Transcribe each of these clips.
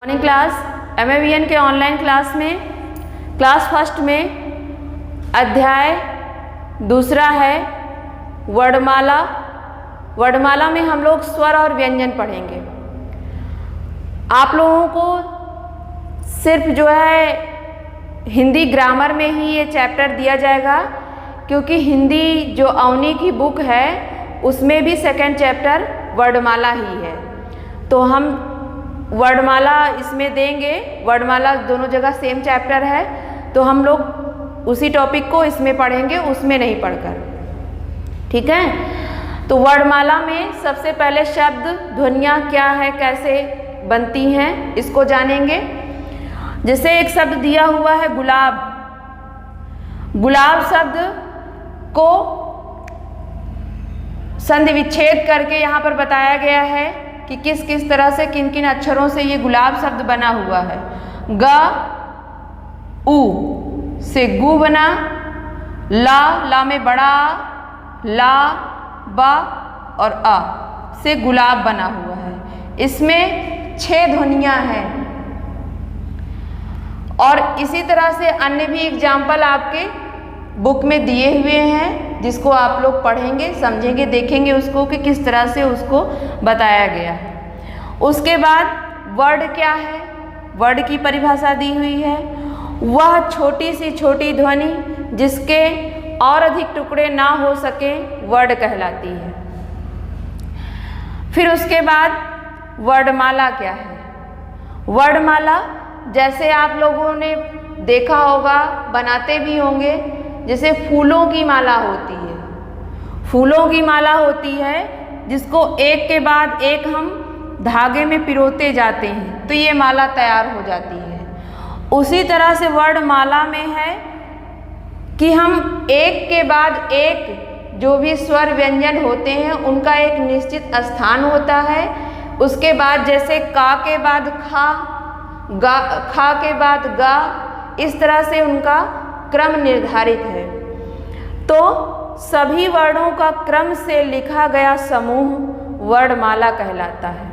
Morning class MAVN के online class में class first में अध्याय दूसरा है वर्णमाला। वर्णमाला में हम लोग स्वर और व्यंजन पढ़ेंगे। आप लोगों को सिर्फ जो है हिंदी ग्रामर में ही ये चैप्टर दिया जाएगा, क्योंकि हिंदी जो अवनी की बुक है उसमें भी सेकंड चैप्टर वर्णमाला ही है। तो हम वर्णमाला इसमें देंगे। वर्णमाला दोनों जगह सेम चैप्टर है, तो हम लोग उसी टॉपिक को इसमें पढ़ेंगे, उसमें नहीं पढ़कर। ठीक है। तो वर्णमाला में सबसे पहले शब्द ध्वनियाँ क्या है, कैसे बनती हैं, इसको जानेंगे। जैसे एक शब्द दिया हुआ है गुलाब। गुलाब शब्द को संधि विच्छेद करके यहाँ पर बताया गया है कि किस किस तरह से किन किन अक्षरों से ये गुलाब शब्द बना हुआ है। ग उ से गु बना, ला में बड़ा, ला बा और आ से गुलाब बना हुआ है। इसमें 6 ध्वनियाँ हैं और इसी तरह से अन्य भी एग्जाम्पल आपके बुक में दिए हुए हैं, जिसको आप लोग पढ़ेंगे, समझेंगे, देखेंगे उसको कि किस तरह से उसको बताया गया है। उसके बाद वर्ड क्या है, वर्ड की परिभाषा दी हुई है। वह छोटी सी छोटी ध्वनि जिसके और अधिक टुकड़े ना हो सके वर्ड कहलाती है। फिर उसके बाद वर्णमाला क्या है। वर्णमाला जैसे आप लोगों ने देखा होगा, बनाते भी होंगे, जैसे फूलों की माला होती है। फूलों की माला होती है जिसको एक के बाद एक हम धागे में पिरोते जाते हैं, तो ये माला तैयार हो जाती है। उसी तरह से वर्णमाला में है कि हम एक के बाद एक जो भी स्वर व्यंजन होते हैं उनका एक निश्चित स्थान होता है। उसके बाद जैसे का के बाद खा, गा, खा के बाद गा, इस तरह से उनका क्रम निर्धारित है। तो सभी वर्णों का क्रम से लिखा गया समूह वर्णमाला कहलाता है।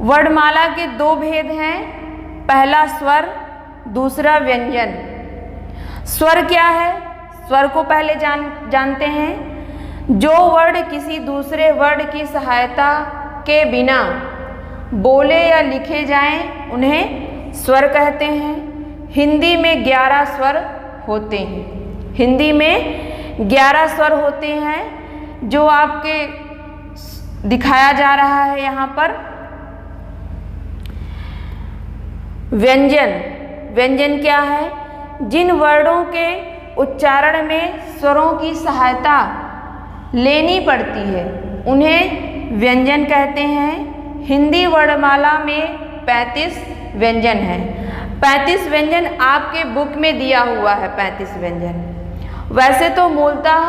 वर्णमाला के 2 भेद हैं, पहला स्वर, दूसरा व्यंजन। स्वर क्या है, स्वर को पहले जानते हैं। जो वर्ण किसी दूसरे वर्ण की सहायता के बिना बोले या लिखे जाएं उन्हें स्वर कहते हैं। हिंदी में 11 स्वर होते हैं। हिंदी में 11 स्वर होते हैं, जो आपके दिखाया जा रहा है यहाँ पर। व्यंजन, व्यंजन क्या है, जिन वर्णों के उच्चारण में स्वरों की सहायता लेनी पड़ती है उन्हें व्यंजन कहते हैं। हिंदी वर्णमाला में 35 व्यंजन हैं। 35 व्यंजन आपके बुक में दिया हुआ है। 35 व्यंजन वैसे तो मूलतः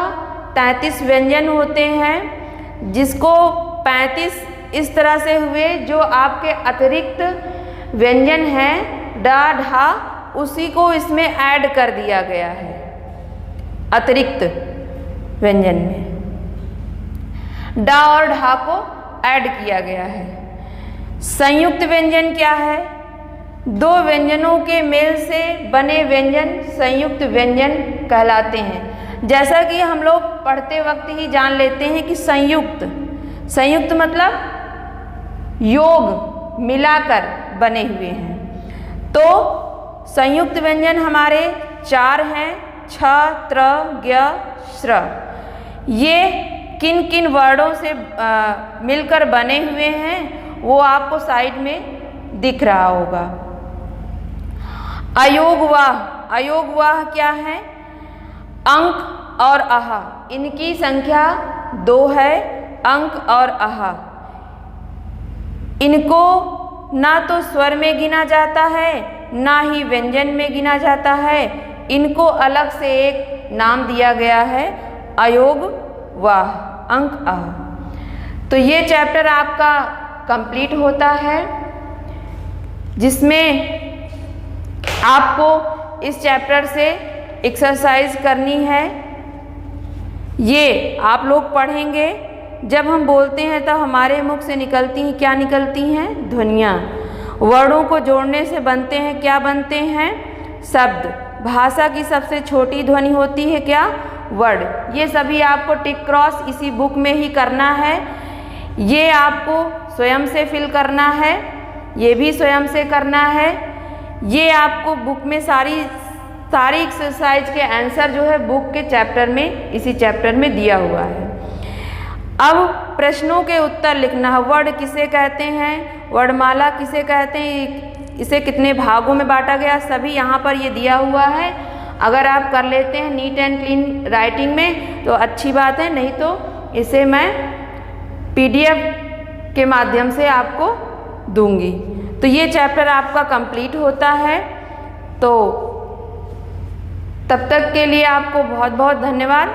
33 व्यंजन होते हैं, जिसको 35 इस तरह से हुए जो आपके अतिरिक्त व्यंजन हैं, डा ढा, उसी को इसमें ऐड कर दिया गया है। अतिरिक्त व्यंजन में डा और ढा को ऐड किया गया है। संयुक्त व्यंजन क्या है, 2 व्यंजनों के मेल से बने व्यंजन संयुक्त व्यंजन कहलाते हैं। जैसा कि हम लोग पढ़ते वक्त ही जान लेते हैं कि संयुक्त, संयुक्त मतलब योग, मिलाकर बने हुए हैं। तो संयुक्त व्यंजन हमारे 4 हैं, छ, त्र, ज्ञ, श्र। ये किन किन वर्णों से मिलकर बने हुए हैं वो आपको साइड में दिख रहा होगा। अयोगवाह, अयोगवाह क्या है, अंक और आहा, इनकी संख्या 2 है। अंक और आहा, इनको ना तो स्वर में गिना जाता है ना ही व्यंजन में गिना जाता है। इनको अलग से एक नाम दिया गया है, अयोगवाह, अंक आहा। तो ये चैप्टर आपका कंप्लीट होता है, जिसमें आपको इस चैप्टर से एक्सरसाइज करनी है। ये आप लोग पढ़ेंगे जब हम बोलते हैं तो हमारे मुख से निकलती हैं, क्या निकलती हैं? ध्वनियाँ। वर्णों को जोड़ने से बनते हैं, क्या बनते हैं? शब्द। भाषा की सबसे छोटी ध्वनि होती है क्या? वर्ड। ये सभी आपको टिक क्रॉस इसी बुक में ही करना है। ये आपको स्वयं से फिल करना है, ये भी स्वयं से करना है। ये आपको बुक में सारी एक्सरसाइज के आंसर जो है बुक के चैप्टर में, इसी चैप्टर में दिया हुआ है। अब प्रश्नों के उत्तर लिखना है। वर्ड किसे कहते हैं? वर्णमाला किसे कहते हैं? इसे कितने भागों में बांटा गया? सभी यहाँ पर ये दिया हुआ है। अगर आप कर लेते हैं नीट एंड क्लीन राइटिंग में तो अच्छी बात है, नहीं तो इसे मैं PDF के माध्यम से आपको दूंगी। तो ये चैप्टर आपका कंप्लीट होता है। तो तब तक के लिए आपको बहुत बहुत धन्यवाद।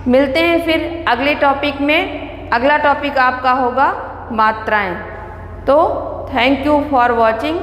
मिलते हैं फिर अगले टॉपिक में। अगला टॉपिक आपका होगा मात्राएं। तो थैंक यू फॉर वॉचिंग।